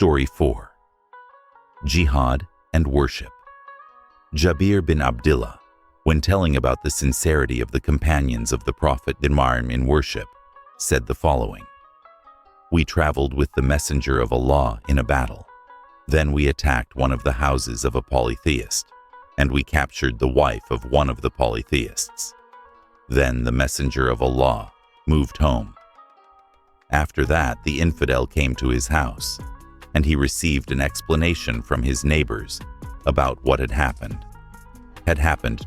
Story 4. Jihad and Worship. Jabir bin Abdullah, when telling about the sincerity of the companions of the Prophet in worship, said the following: "We traveled with the Messenger of Allah in a battle. Then we attacked one of the houses of a polytheist, and we captured the wife of one of the polytheists. Then the Messenger of Allah moved home. After that, the infidel came to his house, and he received an explanation from his neighbors about what had happened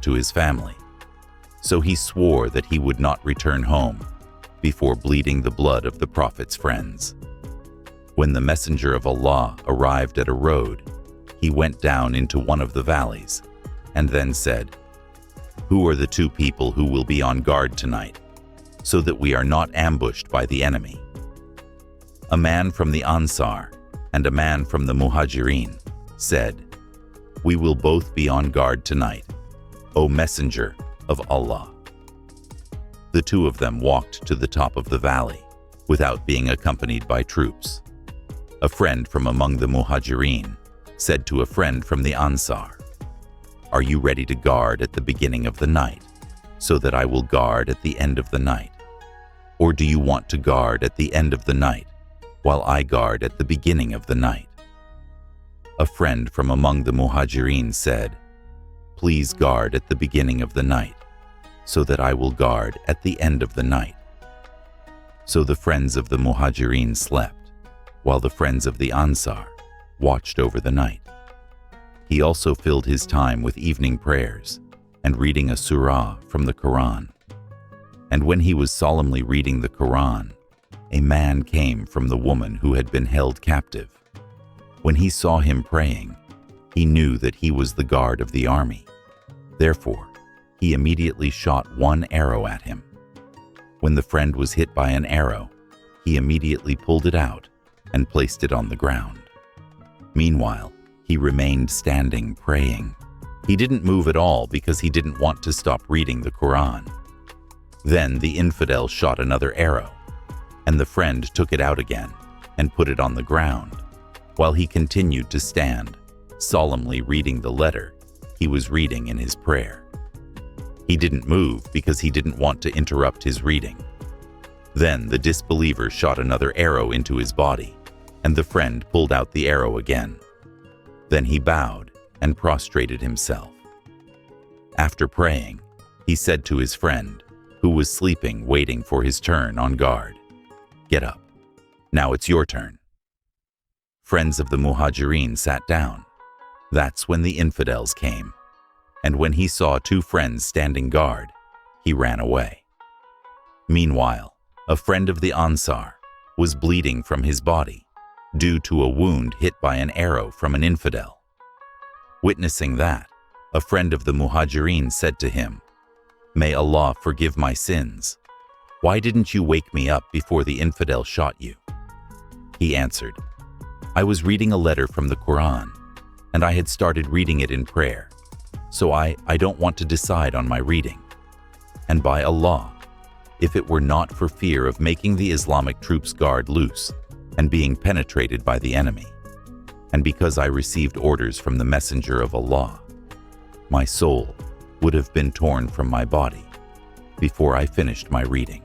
to his family. So he swore that he would not return home before bleeding the blood of the Prophet's friends. When the Messenger of Allah arrived at a road, he went down into one of the valleys and then said, 'Who are the two people who will be on guard tonight, so that we are not ambushed by the enemy?' A man from the Ansar and a man from the Muhajirin said, 'We will both be on guard tonight, O Messenger of Allah.' The two of them walked to the top of the valley without being accompanied by troops. A friend from among the Muhajirin said to a friend from the Ansar, 'Are you ready to guard at the beginning of the night, so that I will guard at the end of the night? Or do you want to guard at the end of the night, while I guard at the beginning of the night?' A friend from among the Muhajirin said, 'Please guard at the beginning of the night, so that I will guard at the end of the night.' So the friends of the Muhajirin slept, while the friends of the Ansar watched over the night. He also filled his time with evening prayers and reading a surah from the Quran. And when he was solemnly reading the Quran, a man came from the woman who had been held captive. When he saw him praying, he knew that he was the guard of the army. Therefore, he immediately shot one arrow at him. When the friend was hit by an arrow, he immediately pulled it out and placed it on the ground. Meanwhile, he remained standing praying. He didn't move at all because he didn't want to stop reading the Quran. Then the infidel shot another arrow, and the friend took it out again and put it on the ground, while he continued to stand, solemnly reading the letter he was reading in his prayer. He didn't move because he didn't want to interrupt his reading. Then the disbeliever shot another arrow into his body, and the friend pulled out the arrow again. Then he bowed and prostrated himself. After praying, he said to his friend, who was sleeping waiting for his turn on guard, 'Get up. Now it's your turn.' Friends of the Muhajirin sat down. That's when the infidels came, and when he saw two friends standing guard, he ran away. Meanwhile, a friend of the Ansar was bleeding from his body due to a wound hit by an arrow from an infidel. Witnessing that, a friend of the Muhajirin said to him, 'May Allah forgive my sins. Why didn't you wake me up before the infidel shot you?' He answered, 'I was reading a letter from the Quran, and I had started reading it in prayer, so I don't want to decide on my reading. And by Allah, if it were not for fear of making the Islamic troops guard loose and being penetrated by the enemy, and because I received orders from the Messenger of Allah, my soul would have been torn from my body before I finished my reading.'"